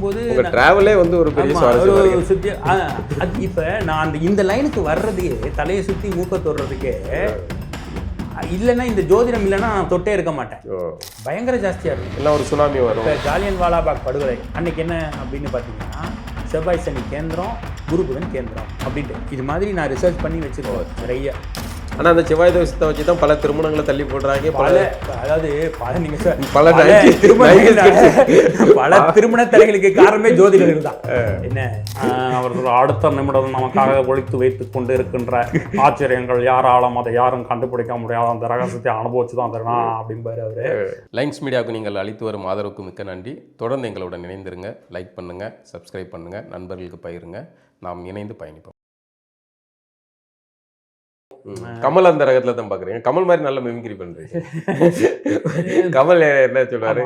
பார்க்கும்போது டிராவலே வந்து ஒரு பெரிய சுவாரஸ்யம் சுற்றி இப்போ நான் இந்த லைனுக்கு வர்றதே தலையை சுற்றி மூக்க தொடுறதுக்கே இல்லைன்னா இந்த ஜோதிடம் இல்லைன்னா நான் தொட்டே இருக்க மாட்டேன். பயங்கர ஜாஸ்தியாக இருக்கும். எல்லாம் ஒரு சுனாமி வரும். இப்போ ஜாலியன் வாலாபாக் படுகொலை அன்னைக்கு என்ன அப்படின்னு பார்த்தீங்கன்னா செவ்வாய் சனி கேந்திரம், குரு புதன் கேந்திரம் அப்படின்ட்டு இது மாதிரி நான் ரிசர்ச் பண்ணி வச்சுருக்கேன் நிறைய. ஆனால் அந்த செவ்வாய் தோஷத்தை வச்சு தான் பல திருமணங்களை தள்ளி போடுறாங்க. அதாவது பல திருமண தலைகளுக்கு காரணமே ஜோதிடர்கள் தான். என்ன அவர்கள் அடுத்த நிமிடம் நமக்காக ஒழித்து வைத்துக் கொண்டு இருக்கின்ற ஆச்சரியங்கள் யாராலும் அதை யாரும் கண்டுபிடிக்க முடியாத அந்த ரகசியத்தை அனுபவிச்சு தான் தரணும் அப்படின்பாரு அவரு. லைன்ஸ் மீடியாவுக்கு நீங்கள் அளித்து வரும் ஆதரவுக்கு மிக்க நன்றி. தொடர்ந்து எங்களுடன் இணைந்திருங்க. லைக் பண்ணுங்க, சப்ஸ்கிரைப் பண்ணுங்க, நண்பர்களுக்கு பகிருங்க. நாம் இணைந்து பயணிப்போம். கமல் அந்த ரகத்துல தான் பாக்குறீங்க. கமல் மாதிரி நல்ல மிமிக்ரி பண்றீங்க. கமல் என்ன சொல்றாரு?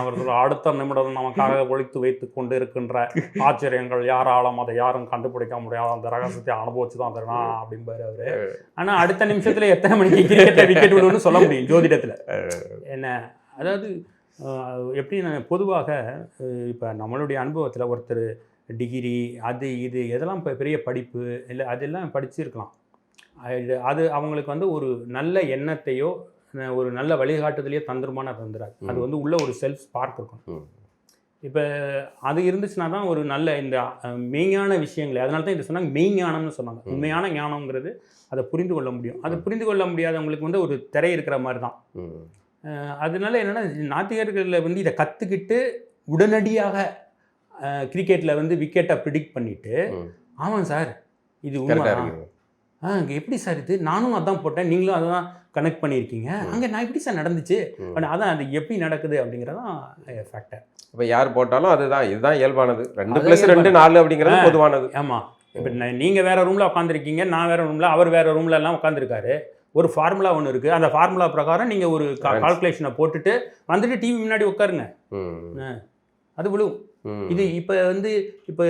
அவர்கள் அடுத்த நிமிடம் நமக்காக ஒழித்து வைத்துக் கொண்டு இருக்கின்ற ஆச்சரியங்கள் யாராலும் அதை யாரும் கண்டுபிடிக்க முடியாத அந்த ரகசியத்தை அனுபவிச்சு தான் தரணும் அப்படின்பாரு அவரு. ஆனா அடுத்த நிமிஷத்துல எத்தனை மணிக்கு விக்கெட் விடுன்னு சொல்ல முடியும் ஜோதிடத்துல. என்ன அதாவது எப்படி பொதுவாக இப்போ நம்மளுடைய அனுபவத்தில் ஒருத்தர் டிகிரி அது இது எதெல்லாம் இப்போ பெரிய படிப்பு இல்லை அதெல்லாம் படிச்சிருக்கலாம். அது அவங்களுக்கு வந்து ஒரு நல்ல எண்ணத்தையோ ஒரு நல்ல வழிகாட்டுதலையோ தந்துருமான தந்துடாது. அது வந்து உள்ள ஒரு செல்ஃப் ஸ்பார்க் இருக்கும். இப்போ அது இருந்துச்சுன்னா தான் ஒரு நல்ல இந்த மெய்ஞான விஷயங்களை, அதனால தான் இது சொன்னாங்க மெய்ஞானம்னு சொன்னாங்க. உண்மையான ஞானம்ங்கிறது அதை புரிந்து கொள்ள முடியும். அதை புரிந்து கொள்ள முடியாதவங்களுக்கு வந்து ஒரு திரை இருக்கிற மாதிரி தான். அதனால என்னென்னா நாத்திகர்களில் வந்து இதை கற்றுக்கிட்டு உடனடியாக கிரிக்கெட்டில் வந்து விக்கெட்டை ப்ரிடிக்ட் பண்ணிவிட்டு ஆமாம் சார் இது உண்மை அங்கே எப்படி சார் இது நானும் அதான் போட்டேன் நீங்களும் அதை தான் கனெக்ட் பண்ணியிருக்கீங்க அங்கே நான் எப்படி சார் நடந்துச்சு அதான் அது எப்படி நடக்குது அப்படிங்கிறதான் ஃபேக்டர். இப்போ யார் போட்டாலும் அதுதான் இதுதான் இயல்பானது. 2+2 4 அப்படிங்கிறது பொதுவானது. ஆமாம். இப்போ நீங்கள் வேறு ரூமில் உட்காந்துருக்கீங்க, நான் வேறு ரூமில், அவர் வேறு ரூமில் எல்லாம் உட்காந்துருக்காரு. ஒரு ஃபார்முலா ஒன்று இருக்குது. அந்த ஃபார்முலா பிரகாரம் நீங்கள் ஒரு கால்குலேஷனை போட்டுட்டு வந்துட்டு டிவி முன்னாடி உட்காருங்க, அது விழுவும். இது இப்போ வந்து இப்போ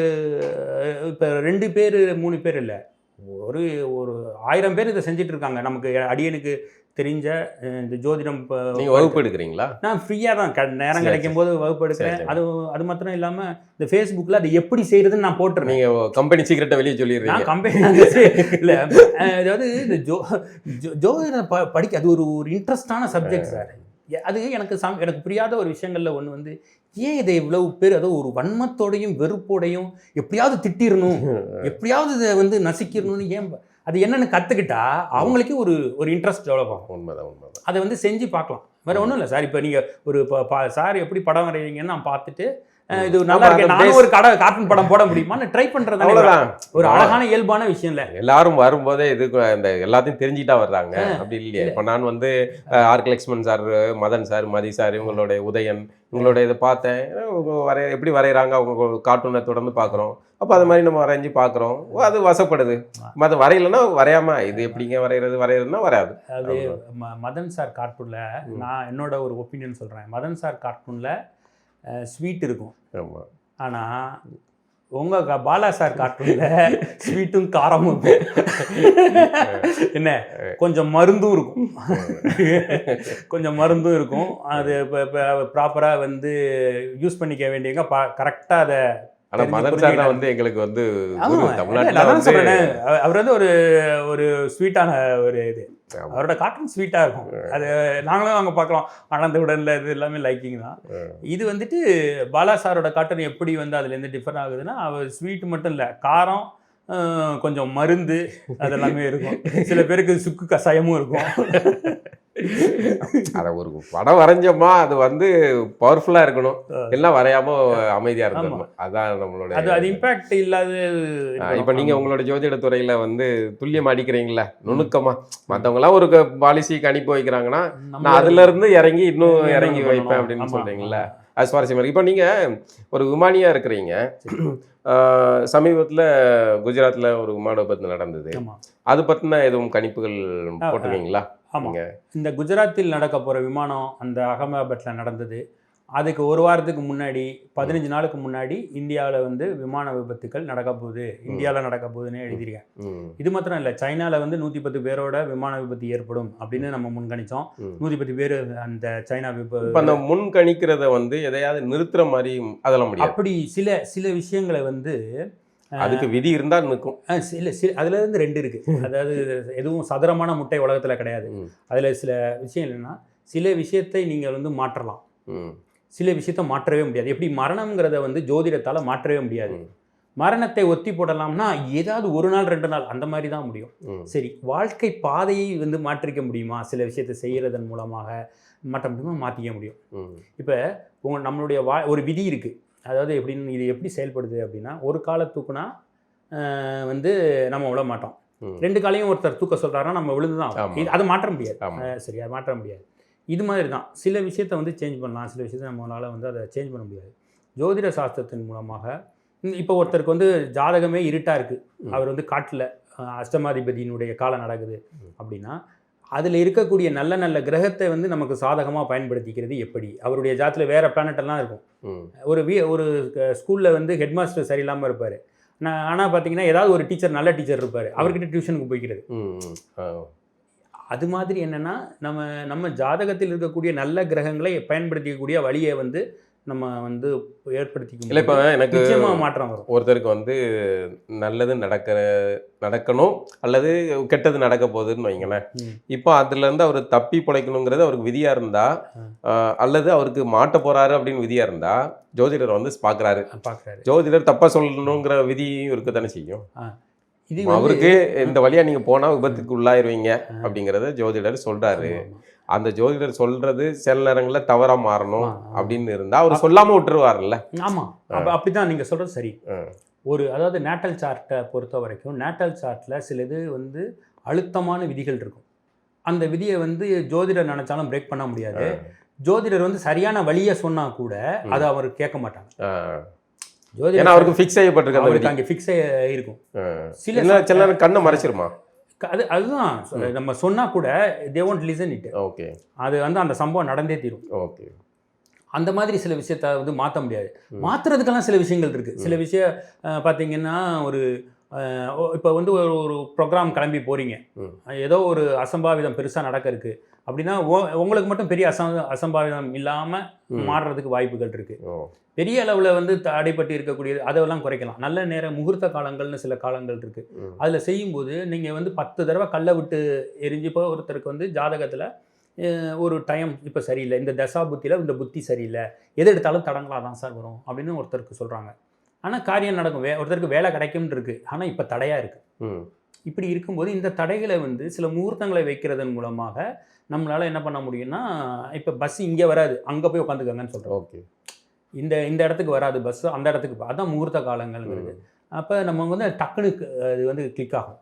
2 பேர் 3 பேர் இல்லை, ஒரு 1000 பேர் இதை செஞ்சுட்டு இருக்காங்க. நமக்கு அடியனுக்கு தெரிஞ்ச இந்த ஜோதிடம் நீங்கள் வகுப்பு எடுக்கிறீங்களா? நான் ஃப்ரீயாக தான் நேரம் கிடைக்கும் போது வகுப்பு எடுக்கிறேன். அது மாத்திரம் இல்லாமல் இந்த ஃபேஸ்புக்கில் அது எப்படி செய்யறதுன்னு நான் போட்டுறேன். நீங்கள் கம்பெனி சீக்கிரட்டை வெளியே சொல்லிடுறீங்க. நான் கம்பெனி இல்லை, அதாவது இந்த ஜோதிடம் படிக்க அது ஒரு இன்ட்ரெஸ்டான சப்ஜெக்ட் சார். அது எனக்கு புரியாத ஒரு விஷயங்கள்ல ஒன்று வந்து ஏன் இதை இவ்வளவு பேர் அதோ ஒரு வன்மத்தோடையும் வெறுப்போடையும் எப்படியாவது திட்டிடணும், எப்படியாவது இதை வந்து நசிக்கிறணும்னு ஏன் அது என்னன்னு கற்றுக்கிட்டா அவங்களுக்கே ஒரு இன்ட்ரெஸ்ட் டெவலப் ஆகும். உண்மைதான். அதை வந்து செஞ்சு பார்க்கலாம். வேறு ஒன்றும் இல்லை சார். இப்போ நீங்கள் ஒரு சார் எப்படி படம் வரைகிறீங்கன்னு நான் பார்த்துட்டு இது நல்லா இருக்கு, நானும் ஒரு கார்ட்டூன் படம் போட முடியுமான்னு ட்ரை பண்றது ஒரு அழகான இயல்பான விஷயம் இல்லை. எல்லாரும் வரும்போதே இது இந்த எல்லாத்தையும் தெரிஞ்சுட்டா வர்றாங்க அப்படி இல்லையா? இப்போ நான் வந்து ஆர்க் Lakshman sir, Madan sir, Mathi sir, இவங்களுடைய உதயன் இவங்களோட இதை பார்த்தேன். எப்படி வரைகிறாங்க அவங்க கார்ட்டூனை தொடர்ந்து பார்க்குறோம். அப்போ அது மாதிரி நம்ம வரைஞ்சி பார்க்குறோம், அது வசப்படுது. அது வரையலைன்னா வரையாம இது எப்படிங்க வரைகிறதுனா வராது. அது மதன் சார் கார்ட்டூனில் நான் என்னோட ஒரு ஒப்பீனியன் சொல்கிறேன். மதன் சார் கார்ட்டூனில் ஸ்வீட் இருக்கும். ஆனால் உங்கள் பாலா சார் கார்ட்டூனில் ஸ்வீட்டும் காரமும் இருக்கும். என்ன கொஞ்சம் மருந்தும் இருக்கும், அது இப்போ ப்ராப்பராக வந்து யூஸ் பண்ணிக்க வேண்டியங்க கரெக்டாக அதை. ஆனால் மதன் சார் தான் வந்து எங்களுக்கு வந்து அவர் வந்து ஒரு ஸ்வீட்டான ஒரு இது, அவரோட கார்ட்டூன் ஸ்வீட்டாக இருக்கும். அது நாங்களும் அங்கே பார்க்கலாம். ஆனந்த உடனில் இது எல்லாமே லைக்கிங் தான். இது வந்துட்டு பாலா சாரோட கார்ட்டூன் எப்படி வந்து அதுலேருந்து டிஃபர் ஆகுதுன்னா அவர் ஸ்வீட் மட்டும் இல்லை, காரம், கொஞ்சம் மருந்து அதெல்லாமே இருக்கும். சில பேருக்கு சுக்கு கஷாயமும் இருக்கும். அதை ஒரு படம் வரைஞ்சோமா அது வந்து பவர்ஃபுல்லா இருக்கணும், எல்லாம் வரையாம அமைதியா இருக்கணும். அதான் நம்மளோட அது இம்பாக்ட் இல்லாத. இப்ப நீங்க உங்களோட ஜோதிட துறையில வந்து துல்லியமா அடிக்கிறீங்களா, நுணுக்கமா? மத்தவங்க எல்லாம் ஒரு பாலிசிக்கு அனுப்பி வைக்கிறாங்கன்னா நான் அதுல இருந்து இன்னும் இறங்கி வைப்பேன் அப்படின்னு சொல்றீங்களா? அது சுவாரஸ்யமா இருக்கு. இப்போ நீங்க ஒரு விமானியா இருக்கிறீங்க. சமீபத்தில் குஜராத்தில் ஒரு விமான விபத்து நடந்தது. அது பற்றின எதுவும் கணிப்புகள் போட்டிருக்கீங்களா? ஆமாங்க, இந்த குஜராத்தில் நடக்க போகிற விமானம் அந்த அகமதாபாத்தில் நடந்தது. அதுக்கு ஒரு வாரத்துக்கு முன்னாடி 15 நாளுக்கு முன்னாடி இந்தியாவில் வந்து விமான விபத்துக்கள் நடக்க போகுது, இந்தியாவில் நடக்க போகுதுன்னு எழுதியிருக்கேன். இது மாத்திரம் இல்லை, சைனாவில் வந்து 110 பேரோட விமான விபத்து ஏற்படும் அப்படின்னு நம்ம முன்கணிச்சோம். 110 பேர் அந்த சைனா விபத்து. அந்த முன்கணிக்கிறத வந்து எதையாவது நிறுத்துற மாதிரி அதெல்லாம் முடியாது. அப்படி சில விஷயங்களை வந்து அதுக்கு விதி இருந்தால் நிற்கும். அதுல இருந்து 2 இருக்கு. அதாவது எதுவும் சதுரமான முட்டை உலகத்தில் கிடையாது. அதுல சில விஷயம் இல்லைன்னா சில விஷயத்தை நீங்கள் வந்து மாற்றலாம், சில விஷயத்த மாற்றவே முடியாது. எப்படி மரணம்ங்கிறத வந்து ஜோதிடத்தால் மாற்றவே முடியாது. மரணத்தை ஒத்தி போடலாம்னா ஏதாவது ஒரு நாள் 2 நாள் அந்த மாதிரி தான் முடியும். சரி, வாழ்க்கை பாதையை வந்து மாற்றிக்க முடியுமா? சில விஷயத்தை செய்கிறதன் மூலமாக மாற்ற முடியுமா? மாற்றிக்க முடியும். இப்போ நம்மளுடைய ஒரு விதி இருக்குது. அதாவது எப்படின்னு, இது எப்படி செயல்படுது அப்படின்னா, ஒரு காலை தூக்குனா வந்து நம்ம விழ மாட்டோம், 2 காலையும் ஒருத்தர் தூக்க சொல்கிறாருன்னா நம்ம விழுந்து தான். அதை மாற்ற முடியாது. சரி, அதை மாற்ற முடியாது. இது மாதிரி தான் சில விஷயத்தை வந்து சேஞ்ச் பண்ணலாம், சில விஷயத்தை நம்மளால் வந்து அதை சேஞ்ச் பண்ண முடியாது. ஜோதிட சாஸ்திரத்தின் மூலமாக இப்போ ஒருத்தருக்கு வந்து ஜாதகமே இருட்டாக இருக்குது, அவர் வந்து காட்டில் அஷ்டமாதிபதியினுடைய காலம் நடக்குது அப்படின்னா, அதில் இருக்கக்கூடிய நல்ல நல்ல கிரகத்தை வந்து நமக்கு சாதகமாக பயன்படுத்திக்கிறது எப்படி? அவருடைய ஜாதத்தில் வேறு பிளானட்டெல்லாம் இருக்கும். ஒரு ஸ்கூலில் வந்து ஹெட் மாஸ்டர் சரியில்லாமல் இருப்பார், ஆனால் பார்த்தீங்கன்னா ஏதாவது ஒரு டீச்சர் நல்ல டீச்சர் இருப்பார், அவர்கிட்ட டியூஷனுக்கு போய்க்கிறது. அது மாதிரி என்னென்னா நம்ம ஜாதகத்தில் இருக்கக்கூடிய நல்ல கிரகங்களை பயன்படுத்திக்கக்கூடிய வழியை வந்து நம்ம வந்து ஏற்படுத்திக்கணும். இல்லை, இப்போ எனக்கு நிச்சயமாக மாற்றம் வரும். ஒருத்தருக்கு வந்து நல்லது நடக்கணும் அல்லது கெட்டது நடக்க போகுதுன்னு வைங்களேன். இப்போ அதுலேருந்து அவர் தப்பி பிழைக்கணுங்கிறது அவருக்கு விதியாக இருந்தால், அல்லது அவருக்கு மாட்ட போகிறாரு அப்படின்னு விதியாக இருந்தால், ஜோதிடர் வந்து பார்க்குறாரு. ஜோதிடர் தப்பாக சொல்லணுங்கிற விதியும் இருக்க தானே செய்யும். அவருக்கு இந்த வழியா நீங்க போனா விபத்துக்கு உள்ளாயிருவீங்க அப்படிங்கறத ஜோதிடர் சொல்றாரு. அந்த ஜோதிடர் சொல்றது சில நேரங்களில் தவறா மாறணும் அப்படின்னு இருந்தா அவர் சொல்லாம விட்டுருவார்ல. ஆமா, அப்படிதான் நீங்க சொல்றது சரி. அதாவது நேட்டல் சார்ட்டை பொறுத்த வரைக்கும், நேட்டல் சார்ட்ல சில இது வந்து அழுத்தமான விதிகள் இருக்கும். அந்த விதியை வந்து ஜோதிடர் நினைச்சாலும் பிரேக் பண்ண முடியாது. ஜோதிடர் வந்து சரியான வழியை சொன்னா கூட அதை அவர் கேட்க மாட்டாங்க. ஏன்னா அவருக்கு ஃபிக்ஸ் செய்யப்பட்டிருக்கு, அங்கே ஃபிக்ஸ் இருக்கும். சில கண்ணை மறைச்சிருமா? அதுதான் நம்ம சொன்னா கூட they won't listen it. Okay, அது வந்து அந்த சம்பவம் நடந்தே தீரும். ஓகே, அந்த மாதிரி சில விஷயத்த வந்து மாற்ற முடியாது. மாற்றுறதுக்கெல்லாம் சில விஷயங்கள் இருக்குது. சில விஷயம் பார்த்தீங்கன்னா, இப்போ வந்து ஒரு ப்ரோக்ராம் கிளம்பி போகிறீங்க, ஏதோ ஒரு அசம்பாவிதம் பெருசாக நடக்க இருக்குது அப்படின்னா, உங்களுக்கு மட்டும் பெரிய அசம்பாவிதம் இல்லாமல் மாறுறதுக்கு வாய்ப்புகள் இருக்குது. பெரிய அளவில் வந்து தடைப்பட்டு இருக்கக்கூடியது அதெல்லாம் குறைக்கலாம். நல்ல நேரம் முகூர்த்த காலங்கள்னு சில காலங்கள் இருக்குது. அதில் செய்யும்போது நீங்கள் வந்து 10 தடவை கல்லை விட்டு எரிஞ்சு, இப்போ ஒருத்தருக்கு வந்து ஜாதகத்தில் ஒரு டைம் இப்போ சரியில்லை, இந்த தசா புத்தியில் இந்த புத்தி சரியில்லை, எது எடுத்தாலும் தடங்களாக தான் சார் வரும் அப்படின்னு ஒருத்தருக்கு சொல்கிறாங்க. ஆனால் காரியம் நடக்கும், ஒருத்தருக்கு வேலை கிடைக்கும்னு இருக்குது, ஆனால் இப்போ தடையாக இருக்குது. இப்படி இருக்கும்போது இந்த தடைகளை வந்து சில முகூர்த்தங்களை வைக்கிறதன் மூலமாக நம்மளால் என்ன பண்ண முடியும்னா, இப்போ பஸ் இங்கே வராது, அங்கே போய் உட்காந்துக்கங்கன்னு சொல்கிறோம். ஓகே, இந்த இடத்துக்கு வராது பஸ், அந்த இடத்துக்கு, அதான் முகூர்த்த காலங்கள்ங்கிறது. அப்போ நம்ம வந்து டக்குனு அது வந்து கிளிக் ஆகும்.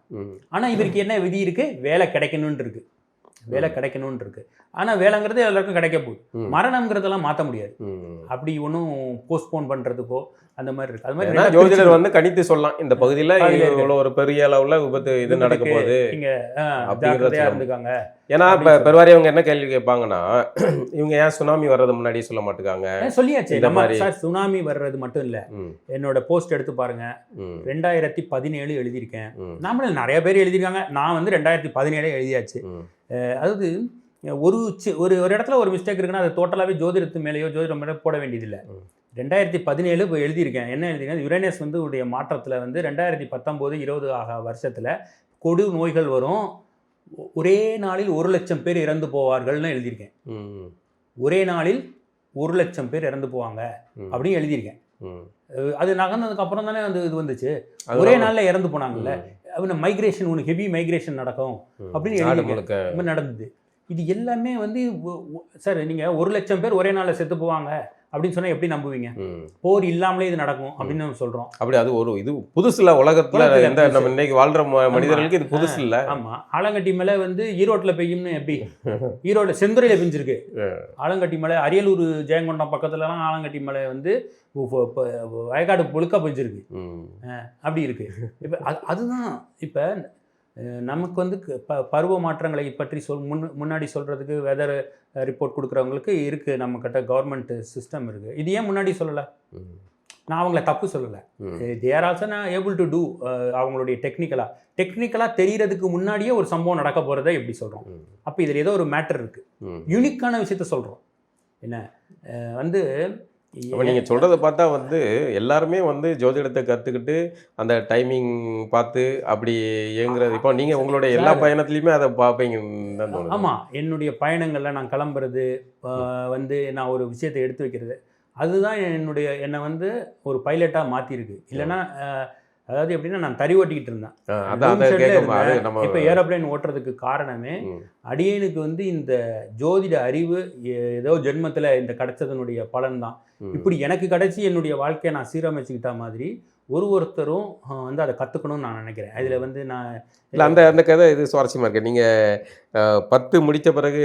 ஆனால் இவருக்கு என்ன விதி இருக்குது? வேலை கிடைக்கணும்னு இருக்குது, வேலை கிடைக்கணும்னு இருக்குது. ஆனால் வேலைங்கிறது எல்லாருக்கும் கிடைக்க போகுது. மரணம்ங்கிறதெல்லாம் மாற்ற முடியாது. அப்படி ஒன்றும் போஸ்ட்போன் பண்ணுறதுக்கோ அந்த மாதிரி இருக்குது. அது மாதிரி ஜோதிடர் வந்து கணித்து சொல்லலாம், இந்த பகுதியில் இவ்வளோ ஒரு பெரிய அளவில் விபத்து இது நடக்க போகுது, ஜாக்கிரதையாக இருந்துக்காங்க. ஏன்னா இப்போ பெருவாரியவங்க என்ன கேள்வி கேட்பாங்கன்னா, இவங்க ஏன் சுனாமி வர்றது முன்னாடியே சொல்ல மாட்டேங்காங்க? சொல்லியாச்சு. சார், சுனாமி வர்றது மட்டும் இல்லை, என்னோட போஸ்ட் எடுத்து பாருங்க, 2017 எழுதியிருக்கேன். நாமளே நிறைய பேர் எழுதியிருக்காங்க, நான் வந்து 2017 எழுதியாச்சு. அதாவது ஒரு இடத்துல ஒரு மிஸ்டேக் இருக்குன்னா அது டோட்டலாகவே ஜோதிடத்து மேலேயோ ஜோதிடம் மேலே போட வேண்டியதில்லை. 2017 இப்போ எழுதியிருக்கேன். என்ன எழுதியிருக்கேன்? யுரேனஸ் வந்து உடைய மாற்றத்தில் வந்து 2019-20 வருஷத்தில் கொடு நோய்கள் வரும், ஒரே நாளில் 1 லட்சம் பேர் இறந்து போவார்கள்னு எழுதியிருக்கேன். ஒரே நாளில் 1 லட்சம் பேர் இறந்து போவாங்க அப்படின்னு எழுதியிருக்கேன். அது நகர்ந்ததுக்கு அப்புறம் தானே வந்து இது வந்துச்சு, ஒரே நாளில் இறந்து போனாங்கல்ல. மைக்ரேஷன், ஒன்று ஹெவி மைக்ரேஷன் நடக்கும் அப்படின்னு எழுதியிருக்கேன். நடந்தது. இது எல்லாமே வந்து சார், நீங்கள் 1 லட்சம் பேர் ஒரே நாளில் செத்து போவாங்க அப்படின்னு சொன்னால் எப்படி நம்புவீங்க? போர் இல்லாமலே இது நடக்கும் அப்படின்னு நம்ம சொல்கிறோம். அப்படி அது ஒரு இது புதுசு இல்லை உலகத்தில், எந்த நம்ம இன்னைக்கு வாழ்கிற மனிதர்களுக்கு இது புதுசு இல்லை. ஆமாம், ஆலங்கட்டி மலை வந்து ஈரோட்டில் பெய்யும்னு எப்படி? ஈரோடு செந்துறையில் பெஞ்சிருக்கு ஆலங்கட்டி மலை. அரியலூர் ஜெயங்கொண்டம் பக்கத்துலலாம் ஆலங்கட்டி மலை வந்து வயக்காடு புழுக்க பெஞ்சிருக்கு. அப்படி இருக்குது. இப்போ அதுதான் இப்போ நமக்கு வந்து பருவ மாற்றங்களை பற்றி முன்னாடி சொல்கிறதுக்கு வெதர் ரிப்போர்ட் கொடுக்குறவங்களுக்கு இருக்குது, நம்மக்கிட்ட கவர்மெண்ட் சிஸ்டம் இருக்குது. இது ஏன் முன்னாடி சொல்லலை? நான் அவங்கள தப்பு சொல்லலை. தேர் ஆல்சோ நான் ஏபிள் டு டூ அவங்களுடைய டெக்னிக்கலாக தெரியறதுக்கு முன்னாடியே ஒரு சம்பவம் நடக்க போகிறத எப்படி சொல்கிறோம்? அப்போ இதில் ஏதோ ஒரு மேட்டர் இருக்குது, யூனிக்கான விஷயத்த சொல்கிறோம். என்ன வந்து நீங்கள் சொல்கிறத பார்த்தா வந்து எல்லாருமே வந்து ஜோதிடத்தை கற்றுக்கிட்டு அந்த டைமிங் பார்த்து அப்படி இயங்குறது. இப்போ நீங்கள் உங்களுடைய எல்லா பயணத்துலையுமே அதை பார்ப்பீங்கன்னு தான் தோணுது. ஆமாம், என்னுடைய பயணங்களில் நான் கிளம்புறது வந்து நான் ஒரு விஷயத்தை எடுத்து வைக்கிறது, அதுதான் என்னை வந்து ஒரு பைலட்டாக மாற்றிருக்கு. இல்லைன்னா அதாவது எப்படின்னா நான் தறி ஓட்டிக்கிட்டு இருந்தேன். இப்போ ஏரோப்ளைன் ஓட்டுறதுக்கு காரணமே அடியனுக்கு வந்து இந்த ஜோதிட அறிவு ஏதோ ஜென்மத்தில் இந்த கிடைச்சதனுடைய பலன் தான். இப்படி எனக்கு கிடைச்சி என்னுடைய வாழ்க்கையை நான் சீரமைச்சுக்கிட்ட மாதிரி ஒருத்தரும் வந்து அதை கற்றுக்கணும்னு நான் நினைக்கிறேன். அதில் வந்து நான் இல்லை அந்த கதை இது சுவாரஸ்யமாக இருக்கு. நீங்கள் 10 முடித்த பிறகு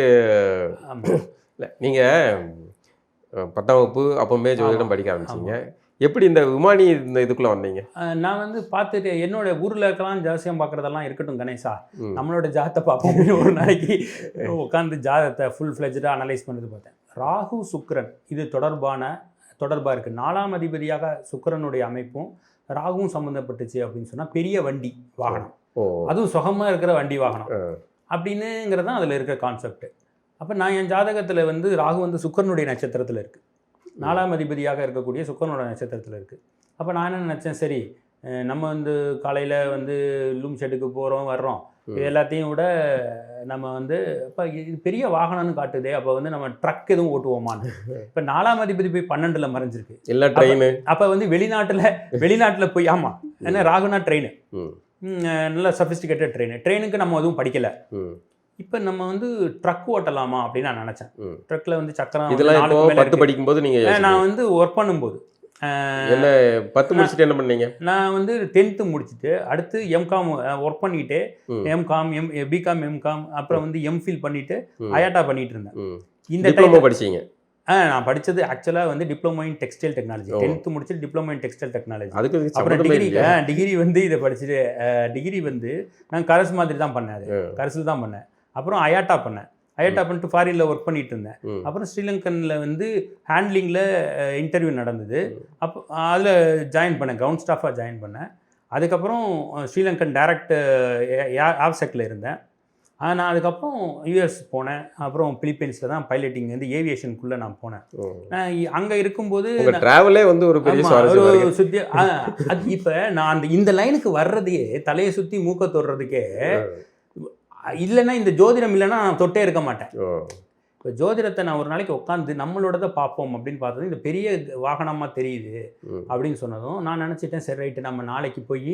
இல்லை நீங்கள் 10ஆம் வகுப்பு அப்போவே ஜோதிடம் படிக்க ஆரம்பிச்சிங்க. எப்படி இந்த விமானி இந்த இதுக்குள்ளே வந்தீங்க? நான் வந்து பார்த்துட்டு என்னோட ஊரில் இருக்கலாம் ஜாசியம் பார்க்குறதெல்லாம் இருக்கட்டும் கணேசா, நம்மளோட ஜாதத்தை பார்ப்போம். ஒரு நாளைக்கு உட்காந்து ஜாதத்தை ஃபுல் ஃப்ளெஜ்டாக அனலைஸ் பண்ணது பார்த்தேன். ராகு சுக்கிரன் இது தொடர்பாக இருக்குது. 4ஆம் அதிபதியாக சுக்கிரனுடைய அமைப்பும் ராகுவும் சம்மந்தப்பட்டுச்சு அப்படின்னு சொன்னால் பெரிய வண்டி வாகனம், அதுவும் சுகமாக இருக்கிற வண்டி வாகனம் அப்படின்னுங்கிறது தான் அதில் இருக்கிற கான்செப்ட். அப்போ நான் என் ஜாதகத்தில் வந்து ராகு வந்து சுக்கிரனுடைய நட்சத்திரத்தில் இருக்குது, 4ஆம் அதிபதியாக இருக்கக்கூடிய சுக்கிரனோட நட்சத்திரத்தில் இருக்குது. அப்போ நான் என்ன நினச்சேன், சரி நம்ம வந்து காலையில் வந்து லூம் ஷெட்டுக்கு போகிறோம் வர்றோம், இது எல்லாத்தையும் விட நம்ம வந்து இப்போ இது பெரிய வாகனம்னு காட்டுதே, அப்போ வந்து நம்ம ட்ரக் எதுவும் ஓட்டுவோமான்னு. இப்போ 4ஆம் அதிபதி போய் 12ல் மறைஞ்சிருக்கு, இல்லை ட்ரெயின். அப்போ வந்து வெளிநாட்டில் போய் ஆமாம், ஏன்னா ராகுனா ட்ரெயின், நல்ல சஃபிஸ்டிகேட்டட் ட்ரெயினுக்கு நம்ம எதுவும் படிக்கலை. இப்போ நம்ம வந்து ட்ரக் ஓட்டலாமா அப்படின்னு நான் நினச்சேன். ட்ரக்கில் வந்து சக்கரம் இதெல்லாம் 10 படிக்கும்போது நீங்கள் நான் வந்து ஒர்க் பண்ணும்போது என்ன 10 முடிச்சுட்டு என்ன பண்ணீங்க? நான் வந்து 10th முடிச்சுட்டு அடுத்து எம்காம் ஒர்க் பண்ணிட்டு எம்காம் பிகாம் எம்காம் அப்புறம் வந்து எம்ஃபில் பண்ணிட்டு அயாட்டா பண்ணிட்டு இருந்தேன். இந்த டிப்ளமோ படிச்சீங்க? நான் படித்தது ஆக்சுவலாக வந்து diploma in textile technology. 10th முடிச்சுட்டு டிப்ளமோ இன் டெக்ஸ்டைல் டெக்னாலஜி. அப்புறம் டிகிரி வந்து இதை படிச்சுட்டு டிகிரி வந்து நான் கரஸ் மாதிரி தான் பண்ணேன், அது கரஸில் தான் பண்ணேன். அப்புறம் அயாட்டா பண்ணிட்டு ஃபாரினில் ஒர்க் பண்ணிட்டு இருந்தேன். அப்புறம் ஸ்ரீலங்கனில் வந்து ஹேண்ட்லிங்கில் இன்டர்வியூ நடந்தது, அப்போ அதில் ஜாயின் பண்ணேன், கிரவுண்ட் ஸ்டாஃபாக ஜாயின் பண்ணேன். அதுக்கப்புறம் ஸ்ரீலங்கன் டைரக்ட் ஆப்செக்கில் இருந்தேன். நான் அதுக்கப்புறம் யூஎஸ் போனேன், அப்புறம் பிலிப்பைன்ஸில் தான் பைலட்டிங் வந்து ஏவியேஷனுக்குள்ளே நான் போனேன். அங்கே இருக்கும்போது ட்ராவலே வந்து ஒரு பெரிய சுற்றி அது இப்போ நான் இந்த லைனுக்கு வர்றதையே தலையை சுற்றி மூக்க தொடுறதுக்கே இல்லைன்னா இந்த ஜோதிடம் இல்லைன்னா நான் தொட்டே இருக்க மாட்டேன். இப்போ ஜோதிடத்தை நான் ஒரு நாளைக்கு உட்காந்து நம்மளோட பார்ப்போம் அப்படின்னு பார்த்தது இந்த பெரிய வாகனமாக தெரியுது அப்படின்னு சொன்னதும் நான் நினச்சிட்டேன், சரி ரைட்டு நம்ம நாளைக்கு போய்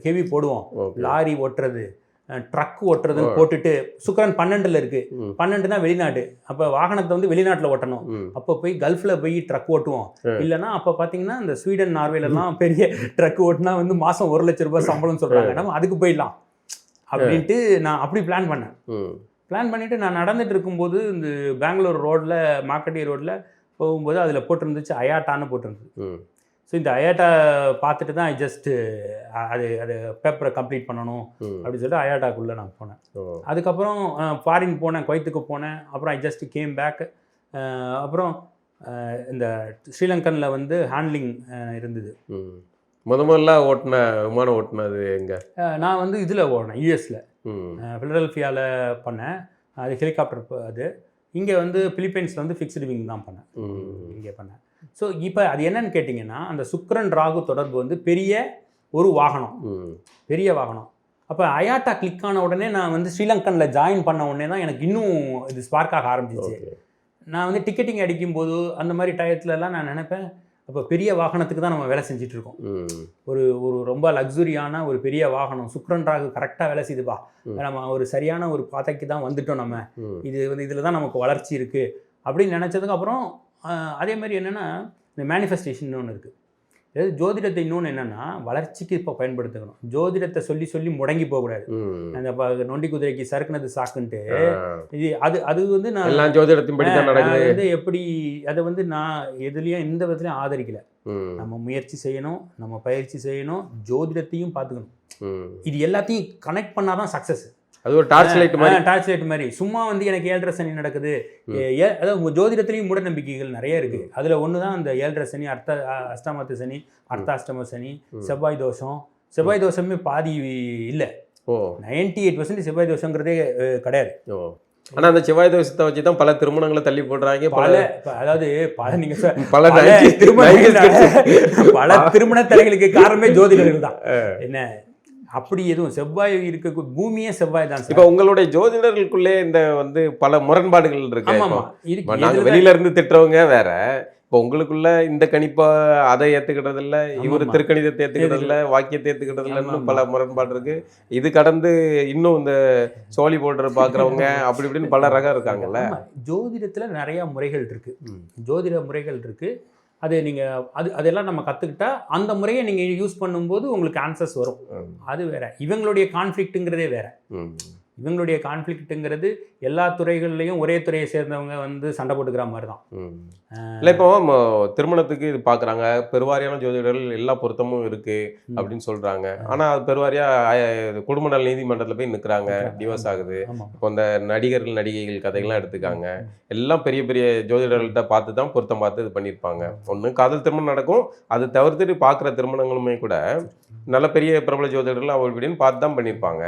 ஹெவி போடுவோம், லாரி ஓட்டுறது ட்ரக் ஓட்டுறதுன்னு போட்டுட்டு சுக்கிரன் 12ல் இருக்குது, 12னா வெளிநாடு, அப்போ வாகனத்தை வந்து வெளிநாட்டில் ஓட்டணும், அப்போ போய் கல்ஃபில் போய் ட்ரக் ஓட்டுவோம். இல்லைனா அப்போ பார்த்தீங்கன்னா இந்த ஸ்வீடன் நார்வேலெல்லாம் பெரிய ட்ரக் ஓட்டுனா வந்து மாதம் 1 லட்ச ரூபாய் சம்பளம்னு சொல்கிறாங்க, நம்ம அதுக்கு போயிடலாம் அப்படின்ட்டு நான் அப்படி பிளான் பண்ணிவிட்டு நான் நடந்துட்டு இருக்கும்போது இந்த பெங்களூர் ரோடில் மார்க்கெட்டி ரோடில் போகும்போது அதில் போட்டிருந்துச்சு அயாட்டான்னு போட்டிருந்தது. ஸோ இந்த அயாட்டா பார்த்துட்டு தான் அது பேப்பரை கம்ப்ளீட் பண்ணணும் அப்படின்னு சொல்லிட்டு அயாட்டாக்குள்ளே நான் போனேன். அதுக்கப்புறம் ஃபாரின் போனேன், குவைத்துக்கு போனேன். அப்புறம் ஐ ஜஸ்ட் கேம் பேக். அப்புறம் இந்த ஸ்ரீலங்கனில் வந்து ஹேண்ட்லிங் இருந்தது. முதல்ல விமானம் ஓட்டினது எங்கே? நான் வந்து இதில் ஓடினேன், யூஎஸில் ஃபிலடெல்ஃபியாவில் பண்ணேன், அது ஹெலிகாப்டர். அது இங்கே வந்து பிலிப்பைன்ஸில் வந்து ஃபிக்ஸ்டு விங் தான் பண்ணேன், இங்கே பண்ணேன். ஸோ இப்போ அது என்னன்னு கேட்டிங்கன்னா, அந்த சுக்கிரன் ராகு தொடர்பு வந்து பெரிய வாகனம். அப்போ அயாட்டா கிளிக் ஆன உடனே நான் வந்து ஸ்ரீலங்கனில் ஜாயின் பண்ண உடனே தான் எனக்கு இன்னும் இது ஸ்பார்க் ஆக ஆரம்பிச்சிச்சு. நான் வந்து டிக்கெட்டிங் அடிக்கும்போது அந்த மாதிரி டயத்துலலாம் நான் நினைப்பேன், அப்போ பெரிய வாகனத்துக்கு தான் நம்ம வேலை செஞ்சிட்ருக்கோம். ஒரு ரொம்ப லக்ஸுரியான ஒரு பெரிய வாகனம் சுக்கிரன் ராகு கரெக்டாக வேலை செய்யுதுப்பா, நம்ம ஒரு சரியான ஒரு பாதைக்கு தான் வந்துட்டோம், நம்ம இது வந்து இதில் தான் நமக்கு வளர்ச்சி இருக்குது அப்படின்னு நினச்சதுக்கப்புறம் அதே மாதிரி என்னென்னா இந்த மேனிஃபெஸ்டேஷன் ஒன்று இருக்குது. அதாவது ஜோதிடத்தை இன்னொன்று என்னென்னா வளர்ச்சிக்கு இப்போ பயன்படுத்தணும். ஜோதிடத்தை சொல்லி முடங்கி போகக்கூடாது. அந்த நொண்டி குதிரைக்கு சறுக்குனது சாக்குன்ட்டு இது அது வந்து நான் ஜோதிடத்தின் படி தான் நடக்குது. வந்து எப்படி அதை வந்து நான் எதுலேயும் எந்த விதத்துலையும் ஆதரிக்கலை. நம்ம முயற்சி செய்யணும், நம்ம பயிற்சி செய்யணும், ஜோதிடத்தையும் பார்த்துக்கணும். இது எல்லாத்தையும் கனெக்ட் பண்ணாதான் சக்ஸஸ். அது ஒரு டார்ச் லைட் மாதிரி. டார்ச் லைட் மாதிரி சும்மா வந்து எனக்கு 7.5 சனி நடக்குது, அதாவது ஜோதிடத்திலையும் மூட நம்பிக்கைகள் நிறைய இருக்கு. அதுல ஒண்ணுதான் அந்த 7.5 சனி, அஷ்டமத்து சனி, அர்த்தாஷ்டம சனி, செவ்வாய் தோஷம். செவ்வாய் தோஷமே பாதி இல்லை, 98% செவ்வாய் தோஷங்கிறதே கிடையாது. ஆனா அந்த செவ்வாய் தோஷத்தை வச்சுதான் பல திருமணங்களை தள்ளி போடுறாங்க. அதாவது பல திருமண தடைகளுக்கு காரணமே ஜோதிடர்கள் தான். என்ன அப்படி எதுவும் செவ்வாய் இருக்க பூமியே செவ்வாய் தான். இப்ப உங்களுடைய ஜோதிடர்களுக்குள்ளே இந்த வந்து பல முரண்பாடுகள் இருக்கு. நாங்க வெளியில இருந்து திட்டுறவங்க வேற, இப்போ உங்களுக்குள்ள இந்த கணிப்பா அதை ஏத்துக்கிட்டது இல்ல, இவர் திருக்கணிதத்தை ஏத்துக்கிட்டது இல்ல, வாக்கியத்தை ஏத்துக்கிட்டது இல்ல, பல முரண்பாடு இருக்கு. இது கடந்து இன்னும் இந்த சோழி போடுற பாக்குறவங்க அப்படி இப்படின்னு பல ரகம் இருக்காங்கல்ல. ஜோதிடத்துல நிறைய முறைகள் இருக்கு, ஜோதிட முறைகள் இருக்கு. அது நீங்கள் அதெல்லாம் நம்ம கற்றுக்கிட்டா அந்த முறையை நீங்கள் யூஸ் பண்ணும்போது உங்களுக்கு ஆன்சர்ஸ் வரும். அது வேற. இவங்களுடைய கான்ஃப்ளிக்ட்டுங்கிறதே வேற. இவங்களுடைய கான்ஃப்ளிக்ட்டுங்கிறது எல்லா துறைகள்லையும் ஒரே துறையை சேர்ந்தவங்க வந்து சண்டை போட்டுக்கிற மாதிரி தான். இல்லை இப்போ திருமணத்துக்கு இது பார்க்குறாங்க, பெருவாரியான ஜோதிடர்கள் எல்லா பொருத்தமும் இருக்கு அப்படின்னு சொல்றாங்க. ஆனால் அது பெருவாரியாக குடும்ப நல நீதிமன்றத்தில் போய் நிற்கிறாங்க, டிவோர்ஸ் ஆகுது. இப்போ இந்த நடிகர்கள் நடிகைகள் கதைகள்லாம் எடுத்துக்காங்க, எல்லாம் பெரிய பெரிய ஜோதிடர்கள்ட்ட பார்த்து தான் பொருத்தம் பார்த்து இது பண்ணியிருப்பாங்க. ஒன்று காதல் திருமணம் நடக்கும், அது தவிர்த்துட்டு பார்க்குற திருமணங்களுமே கூட நல்ல பெரிய பிரபல ஜோதிடர்கள் அவள் இப்படின்னு பார்த்து தான் பண்ணியிருப்பாங்க.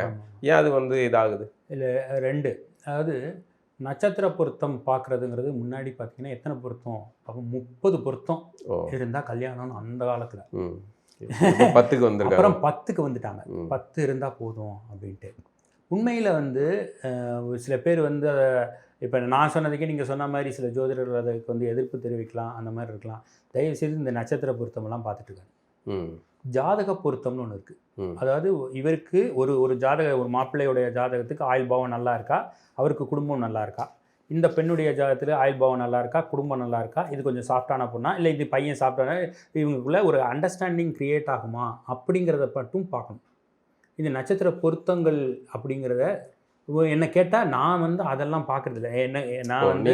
ஏன் அது வந்து இதாகுது? இல்லை ரெண்டு, அதாவது நட்சத்திர பொருத்தம் பார்க்குறதுங்கிறது முன்னாடி பார்த்தீங்கன்னா எத்தனை பொருத்தம், அப்போ 30 பொருத்தம் இருந்தால் கல்யாணம்னு அந்த காலத்தில். 10க்கு வந்துருக்காங்க, அப்புறம் 10க்கு வந்துட்டாங்க. 10 இருந்தால் போதும் அப்படின்ட்டு. உண்மையில் வந்து சில பேர் வந்து அதை இப்போ நான் சொன்னதுக்கே நீங்கள் சொன்ன மாதிரி சில ஜோதிடர்கள் அதுக்கு வந்து எதிர்ப்பு தெரிவிக்கலாம், அந்த மாதிரி இருக்கலாம். தயவுசெய்து இந்த நட்சத்திர பொருத்தமெல்லாம் பார்த்துட்டு இருக்காங்க. ஜாதக பொருத்தம்னு ஒன்று இருக்குது. அதாவது இவருக்கு ஒரு ஜாதக, ஒரு மாப்பிள்ளையுடைய ஜாதகத்துக்கு ஆயுள் பாவம் நல்லா இருக்கா, அவருக்கு குடும்பம் நல்லா இருக்கா, இந்த பெண்ணுடைய ஜாதகத்தில் ஆயுள் பாவம் நல்லா இருக்கா, குடும்பம் நல்லா இருக்கா, இது கொஞ்சம் சாஃப்டான பொண்ணா, இல்லை இது பையன் சாஃப்டான, இவங்களுக்குள்ள ஒரு அண்டர்ஸ்டாண்டிங் க்ரியேட் ஆகுமா அப்படிங்கிறத மட்டும் பார்க்கணும். இந்த நட்சத்திர பொருத்தங்கள் அப்படிங்கிறத என்ன கேட்டால் நான் வந்து அதெல்லாம் பார்க்குறதில்ல. நான் வந்து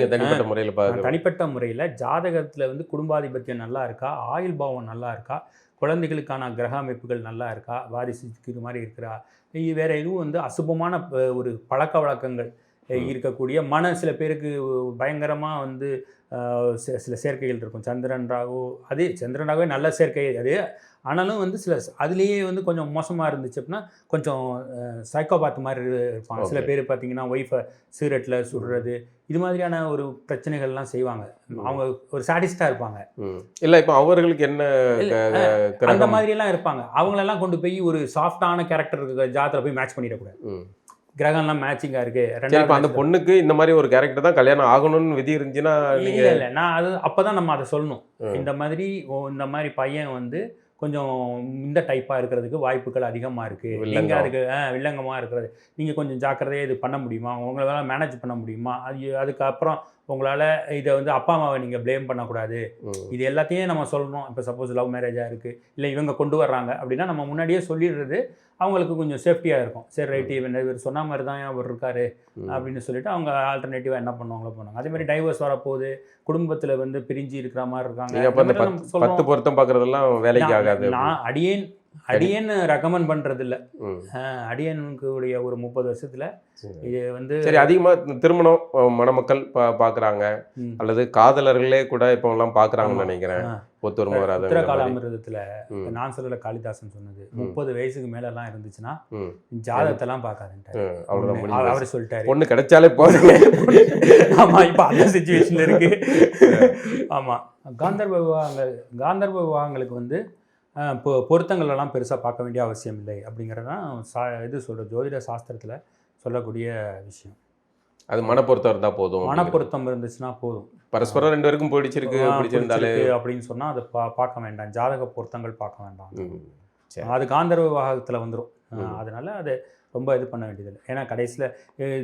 தனிப்பட்ட முறையில் ஜாதகத்தில் வந்து குடும்பாதிபத்தியம் நல்லா இருக்கா, ஆயுள் பாவம் நல்லா இருக்கா, குழந்தைகளுக்கான கிரக அமைப்புகள் நல்லா இருக்கா, வாரிசுக்கு இது மாதிரி இருக்கிறா, வேறு எதுவும் வந்து அசுபமான ஒரு பழக்க வழக்கங்கள் இருக்கக்கூடிய சில பேருக்கு பயங்கரமாக வந்து சில சேர்க்கைகள் இருக்கும். சந்திரன் ராகு, அதே சந்திரன் ராகுவே நல்ல சேர்க்கை அது. ஆனாலும் வந்து சில அதுலேயே வந்து கொஞ்சம் மோசமாக இருந்துச்சு அப்படின்னா கொஞ்சம் சைக்கோபாத் மாதிரி இருப்பாங்க. சில பேர் பார்த்தீங்கன்னா ஒய்ஃபை சிகரெட்டில் சுடுறது, இது மாதிரியான ஒரு பிரச்சனைகள்லாம் செய்வாங்க. அவங்க ஒரு சாடிஸ்டாக இருப்பாங்க. இல்லை இப்போ அவர்களுக்கு என்ன அந்த மாதிரியெல்லாம் இருப்பாங்க. அவங்களெல்லாம் கொண்டு போய் ஒரு சாஃப்டான கேரக்டர் ஜாதத்தில் போய் மேட்ச் பண்ணிடக்கூடாது. கிரகம்லாம் மேட்சிங்காக இருக்குது. அந்த பொண்ணுக்கு இந்த மாதிரி ஒரு கேரக்டர் தான் கல்யாணம் ஆகணும்னு விதி இருந்துச்சுன்னா இல்லை நான் அது அப்போ தான் நம்ம அதை சொல்லணும். இந்த மாதிரி பையன் வந்து கொஞ்சம் இந்த டைப்பாக இருக்கிறதுக்கு வாய்ப்புகள் அதிகமாக இருக்குது. நீங்கள் அதுக்கு வில்லங்கமாக இருக்கிறது நீங்கள் கொஞ்சம் ஜாக்கிரதையாக இது பண்ண முடியுமா, உங்களால் மேனேஜ் பண்ண முடியுமா, அதுக்கப்புறம் உங்களால் இதை வந்து அப்பா அம்மாவை நீங்கள் ப்ளேம் பண்ணக்கூடாது. இது எல்லாத்தையும் நம்ம சொல்லணும். இப்போ சப்போஸ் லவ் மேரேஜாக இருக்குது, இல்லை இவங்க கொண்டு வர்றாங்க அப்படின்னா நம்ம முன்னாடியே சொல்லிடுறது அவங்களுக்கு கொஞ்சம் சேஃப்டியாக இருக்கும். சரி ரைட்டு, இவர் சொன்ன மாதிரி தான் அவர் இருக்காரு அப்படின்னு சொல்லிட்டு அவங்க ஆல்டர்னேட்டிவாக என்ன பண்ணுவாங்களோ பண்ணுவாங்க. அதே மாதிரி டைவர்ஸ் வரப்போகுது, குடும்பத்தில் வந்து பிரிஞ்சு இருக்கிற மாதிரி இருக்காங்க. 10 பொருத்தம் பார்க்குறதெல்லாம் வேலைக்கு ஆகாது. நான் அடியேன்னு ரெக்கமெண்ட் பண்ணுறது இல்லை. அடியனுக்கு உடைய ஒரு 30 வருஷத்தில் இது வந்து சரி அதிகமாக திருமணம் மணமக்கள் பார்க்குறாங்க, அல்லது காதலர்களே கூட இப்போலாம் பார்க்குறாங்கன்னு நினைக்கிறேன். உத்தரகாலாமிரதத்தில் நான் சொல்லல, காளிதாசன் சொன்னது 30 வயசுக்கு மேலெல்லாம் இருந்துச்சுன்னா ஜாதகத்தெல்லாம் பார்க்காதுன்ட்டாரு. அவர் சொல்லிட்டாரு பொண்ணு கிடைச்சாலே போதுங்க. ஆமாம், இப்போ அந்த சிச்சுவேஷனில் இருக்கு. ஆமாம், காந்தர்வ விவாகங்களுக்கு வந்து பொருத்தங்களெல்லாம் பெருசாக பார்க்க வேண்டிய அவசியம் இல்லை அப்படிங்கிறதான் இது சொல்கிற ஜோதிட சாஸ்திரத்தில் சொல்லக்கூடிய விஷயம். அது மனப்பொருத்தம் இருந்தால் போதும், மனப்பொருத்தம் இருந்துச்சுன்னா போதும். பரஸ்பரம் 2 பேருக்கும் பிடிச்சிருந்தாலே அப்படின்னு சொன்னால் அதை பார்க்க வேண்டாம், ஜாதக பொருத்தங்கள் பார்க்க வேண்டாம். அது காந்தர்வ விவாகத்தில் வந்துடும். அதனால அது ரொம்ப இது பண்ண வேண்டியதில்லை. ஏன்னா கடைசியில்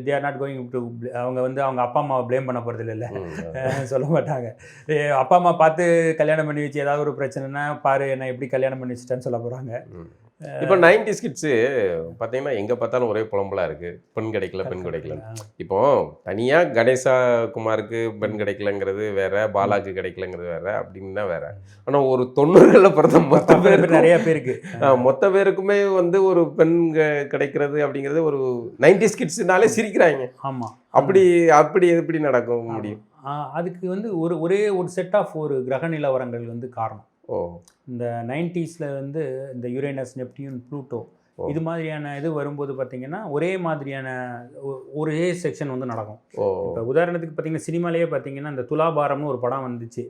they are not going to, அவங்க வந்து அவங்க அப்பா அம்மாவை ப்ளேம் பண்ண போகிறது இல்லை, சொல்ல மாட்டாங்க. அப்பா அம்மா பார்த்து கல்யாணம் பண்ணி வச்சு ஏதாவது ஒரு பிரச்சனைனா பாரு என்ன எப்படி கல்யாணம் பண்ணி வச்சுட்டேன்னு சொல்ல போகிறாங்க. இப்போ 90s கிட்ஸு பார்த்தீங்கன்னா எங்கே பார்த்தாலும் ஒரே புலம்பலா இருக்கு, பெண் கிடைக்கல பெண் கிடைக்கல. இப்போ தனியாக கணேசா குமாருக்கு பெண் கிடைக்கலங்கிறது வேற, பாலாக்கு கிடைக்கலங்கிறது வேற அப்படின்னா வேற. ஆனால் ஒரு 90களில் பிறந்த மொத்த பேர் நிறைய பேருக்கு மொத்த பேருக்குமே வந்து ஒரு பெண் கிடைக்கிறது அப்படிங்கிறது ஒரு 90s கிட்ஸ்னாலே சிரிக்கிறாங்க. ஆமாம். அப்படி அப்படி எப்படி நடக்க முடியும்? அதுக்கு வந்து ஒரே ஒரு செட் ஆஃப் ஒரு கிரக நிலவரங்கள் வந்து காரணம். ஓ, இந்த 90ஸ்ல வந்து இந்த யுரேனஸ், நெப்டியூன், ப்ளூட்டோ இது மாதிரியான இது வரும்போது பார்த்தீங்கன்னா ஒரே மாதிரியான ஒரே செக்ஷன் வந்து நடக்கும். இப்போ உதாரணத்துக்கு பார்த்தீங்கன்னா சினிமாலேயே பார்த்தீங்கன்னா இந்த துலாபாரம்னு ஒரு படம் வந்துச்சு.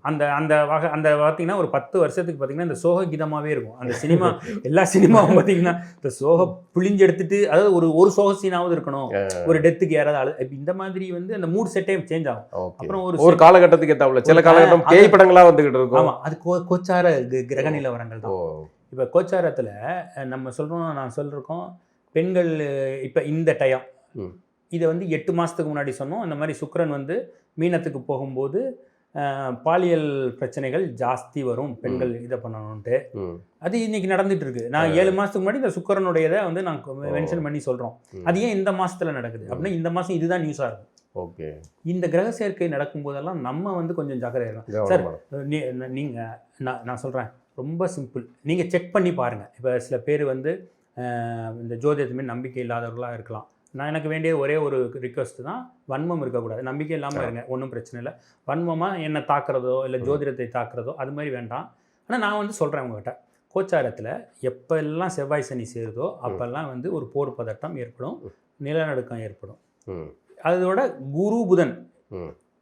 அந்த அந்த வகை அந்த பார்த்தீங்கன்னா ஒரு 10 வருஷத்துக்கு பார்த்தீங்கன்னா இந்த சோக கீதமாகவே இருக்கும் அந்த சினிமா. எல்லா சினிமாவும் பார்த்தீங்கன்னா இந்த சோக பிழிஞ்சு எடுத்துட்டு, அதாவது ஒரு சோக சீனாவது இருக்கணும், ஒரு டெத்துக்கு யாராவது இந்த மாதிரி வந்து அந்த மூட் செட்டே சேஞ்ச் ஆகும். அப்புறம் ஒரு காலகட்டத்துக்கு ஏற்றாப்புல சில காலகட்டம் பேய் படங்களா வந்துகிட்டு இருக்கும். ஆமாம், அது கோச்சார கிரக நிலவரங்கள் தான். இப்போ கோச்சாரத்தில் நம்ம சொல்கிறோம், நான் சொல்லியிருக்கோம் பெண்கள் இப்போ இந்த டயம் இதை வந்து 8 மாதத்துக்கு முன்னாடி சொன்னோம். இந்த மாதிரி சுக்கிரன் வந்து மீனத்துக்கு போகும்போது பாலியல் பிரச்சனைகள் ஜாஸ்தி வரும், பெண்கள் இதை பண்ணணும்ட்டு. அது இன்னைக்கு நடந்துட்டு இருக்கு. நான் 7 மாதத்துக்கு முன்னாடி இந்த சுக்கிரனுடையதை வந்து நான் மென்ஷன் பண்ணி சொல்கிறோம். அது ஏன் இந்த மாதத்தில் நடக்குது அப்படின்னா இந்த மாதம் இதுதான் நியூஸாக இருக்கும். ஓகே, இந்த கிரக சேர்க்கை நடக்கும்போதெல்லாம் நம்ம வந்து கொஞ்சம் ஜாக்கிரதையாக இருக்கும். சார் நீங்கள் நான் சொல்கிறேன் ரொம்ப சிம்பிள், நீங்கள் செக் பண்ணி பாருங்கள். இப்போ சில பேர் வந்து இந்த ஜோதிடத்துமே நம்பிக்கை இல்லாதவர்களாக இருக்கலாம். நான் எனக்கு வேண்டிய ஒரே ஒரு ரிக்வஸ்ட் தான், வன்மம் இருக்கக்கூடாது. நம்பிக்கை இல்லாமல் இருங்க, ஒன்றும் பிரச்சனை இல்லை. வன்மமாக என்னை தாக்குறதோ இல்லை ஜோதிடத்தை தாக்குறதோ அது மாதிரி வேண்டாம். ஆனால் நான் வந்து சொல்கிறேன் உங்கள்கிட்ட, கோச்சாரத்தில் எப்போல்லாம் செவ்வாய் சனி சேருதோ அப்போல்லாம் வந்து ஒரு போர் பதட்டம் ஏற்படும், நிலநடுக்கம் ஏற்படும். அதோட குரு புதன்,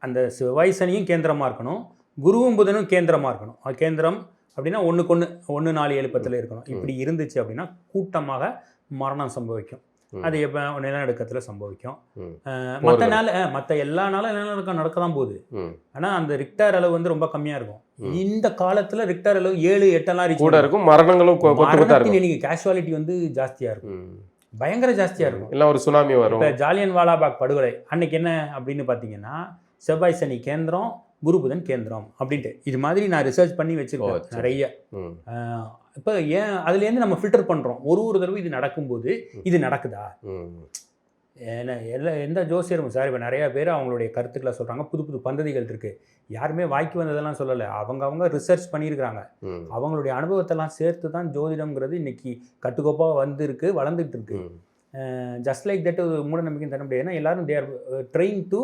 அந்த செவ்வாய் சனியும் கேந்திரமாக இருக்கணும், குருவும் புதனும் கேந்திரமாக இருக்கணும். கேந்திரம் அப்படின்னா 1 4 7 10 இருக்கணும். இப்படி இருந்துச்சு அப்படின்னா கூட்டமாக மரணம் சம்பவிக்கும். அது எப்போ நிலநடுக்கத்தில் சம்பவிக்கும். மற்ற எல்லா நாளும் நிலநடுக்கம் நடக்க தான் போகுது. ஆனால் அந்த ரிக்டர் அளவு வந்து ரொம்ப கம்மியாக இருக்கும். இந்த காலத்தில் ரிக்டர் அளவு 7 8 கூட இருக்கும். மரணங்களும் நீங்கள் கேஷுவாலிட்டி வந்து ஜாஸ்தியாக இருக்கும், பயங்கர ஜாஸ்தியாக இருக்கும். இல்லை ஒரு சுனாமி வரும். இப்போ ஜாலியன் வாலாபாக் படுகொலை அன்னைக்கு என்ன அப்படின்னு பார்த்தீங்கன்னா செவ்வாய் சனி கேந்திரம், குரு புதன் கேந்திரம் அப்படின்ட்டு இது மாதிரி நான் ரிசர்ச் பண்ணி வச்சுருக்கேன் நிறைய. இப்போ ஏன் அதுலேருந்து நம்ம ஃபில்டர் பண்ணுறோம். ஒரு தடவை இது நடக்கும்போது இது நடக்குதா, ஏன்னா எந்த ஜோசியரும் சார் இப்போ நிறையா பேர் அவங்களுடைய கருத்துக்களை சொல்கிறாங்க. புது பந்ததிகள் இருக்குது, யாருமே வாய்க்கு வந்ததெல்லாம் சொல்லலை. அவங்க ரிசர்ச் பண்ணியிருக்கிறாங்க. அவங்களுடைய அனுபவத்தெல்லாம் சேர்த்து தான் ஜோதிடம்ங்கிறது இன்னைக்கு கட்டுக்கோப்பாக வந்துருக்கு, வளர்ந்துட்டு இருக்கு. ஜஸ்ட் லைக் தட் ஒரு மூட நம்பிக்கை தர முடியாது. ஏன்னா எல்லாரும் they are train to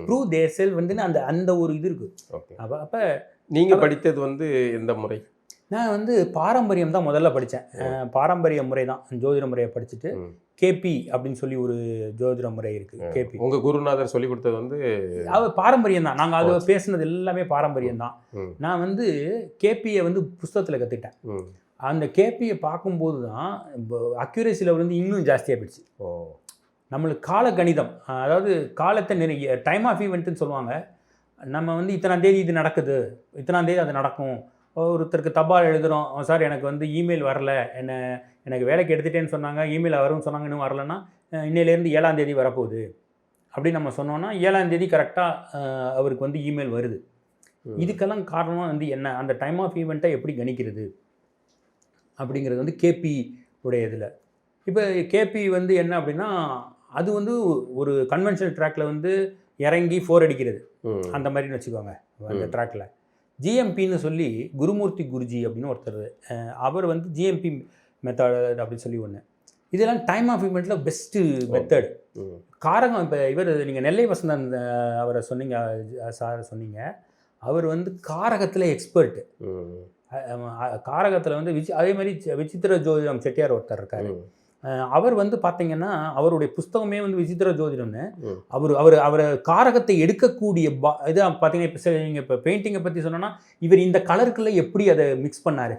prove their self வந்து அந்த ஒரு இது இருக்கு. அப்போ நீங்கள் படித்தது வந்து எந்த முறை? நான் வந்து பாரம்பரியம் தான் முதல்ல படித்தேன். பாரம்பரிய முறை தான், ஜோதிட முறையை படிச்சுட்டு கேபி அப்படின்னு சொல்லி ஒரு ஜோதிட முறை இருக்குது. கேபி உங்கள் குருநாதர் சொல்லி கொடுத்தது வந்து அவர் பாரம்பரியம் தான். நாங்கள் அது பேசுனது எல்லாமே பாரம்பரியம் தான். நான் வந்து கேபியை வந்து புஸ்தகத்தில் கற்றுக்கிட்டேன். அந்த கேபியை பார்க்கும்போது தான் அக்யூரேசி லெவல் வந்து இன்னும் ஜாஸ்தியாக போயிடுச்சு. நம்மளுக்கு கால கணிதம், அதாவது காலத்தை நிறைய டைம் ஆஃப் ஈவெண்ட்டுன்னு சொல்லுவாங்க. நம்ம வந்து இத்தனாம் தேதி இது நடக்குது, இத்தனாம் தேதி அது நடக்கும். ஒருத்தருக்கு தபால் எழுதுகிறோம், சார் எனக்கு வந்து இமெயில் வரல, எனக்கு வேலைக்கு எடுத்துகிட்டேன்னு சொன்னாங்க, இமெயில் வரும்னு சொன்னாங்க, இன்னும் வரலன்னா இன்னையிலேருந்து 7ஆம் தேதி வரப்போகுது அப்படின்னு நம்ம சொன்னோன்னா 7ஆம் தேதி கரெக்டாக அவருக்கு வந்து இமெயில் வருது. இதுக்கெல்லாம் காரணம் வந்து என்ன, அந்த டைம் ஆஃப் ஈவெண்ட்டை எப்படி கணிக்கிறது அப்படிங்கிறது வந்து கேபி உடைய இதில். இப்போ கேபி வந்து என்ன அப்படின்னா அது வந்து ஒரு கன்வென்ஷனல் ட்ராக்கில் வந்து இறங்கி 4 அடிக்கிறது அந்த மாதிரின்னு வச்சுக்கோங்க. அந்த ட்ராக்கில் ஜிஎம்பின்னு சொல்லி குருமூர்த்தி குருஜி அப்படின்னு ஒருத்தர், அவர் வந்து ஜிஎம்பி மெத்தட் அப்படின்னு சொல்லி ஒன்று. இதெல்லாம் டைம் ஆஃப் ஈவெண்ட்டில் பெஸ்ட்டு மெத்தட். காரகம் இப்போ இவர் நீங்கள் நெல்லை வசந்தன் அவரை சொன்னீங்க, சார் சொன்னீங்க, அவர் வந்து காரகத்தில் எக்ஸ்பர்ட்டு. காரகத்தில் வந்து அதே மாதிரி விசித்திர ஜோதிடம் செட்டியார் ஒருத்தர் இருக்காரு. அவர் வந்து பார்த்தீங்கன்னா அவருடைய புஸ்தகமே வந்து விசித்திர ஜோதிடம்னு. அவரை காரகத்தை எடுக்கக்கூடிய இதாக பார்த்தீங்கன்னா இப்போ நீங்கள் இப்போ பெயிண்டிங்கை பற்றி சொன்னோன்னா இவர் இந்த கலருக்குள்ள எப்படி அதை மிக்ஸ் பண்ணார்,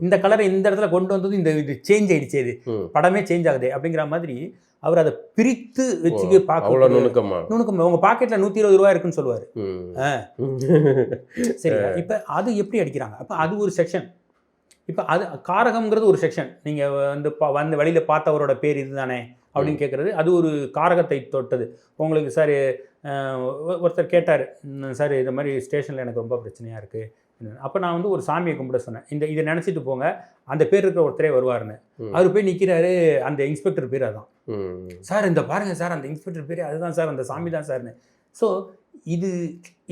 இந்த கலரை இந்த இடத்துல கொண்டு வந்தது இது சேஞ்ச் ஆகிடுச்சு, இது படமே சேஞ்ச் ஆகுது அப்படிங்கிற மாதிரி அவர் அதை பிரித்து வச்சுக்க பார்க்க நுணுக்கம். உங்கள் பாக்கெட்டில் 120 ரூபா இருக்குன்னு சொல்லுவார். சரி, இப்போ அது எப்படி அடிக்கிறாங்க? அப்போ அது ஒரு செக்ஷன். இப்போ அது காரகம்ங்கிறது ஒரு செக்ஷன். நீங்கள் வந்து வழியில் பார்த்தவரோட பேர் இது தானே அப்படின்னு கேட்குறது, அது ஒரு காரகத்தை தொட்டது. உங்களுக்கு சார் ஒருத்தர் கேட்டார், சார் இது மாதிரி ஸ்டேஷனில் எனக்கு ரொம்ப பிரச்சனையாக இருக்குது, அப்போ நான் வந்து ஒரு சாமியை கும்பிட சொன்னேன், இதை நினச்சிட்டு போங்க, அந்த பேர் இருக்கிற ஒருத்தரே வருவாருன்னு. அவர் போய் நிற்கிறாரு, அந்த இன்ஸ்பெக்டர் பேர் அதான். சார் இந்த பாருங்க சார், அந்த இன்ஸ்பெக்டர் பேர் அதுதான் சார், அந்த சாமி தான் சார்னு. ஸோ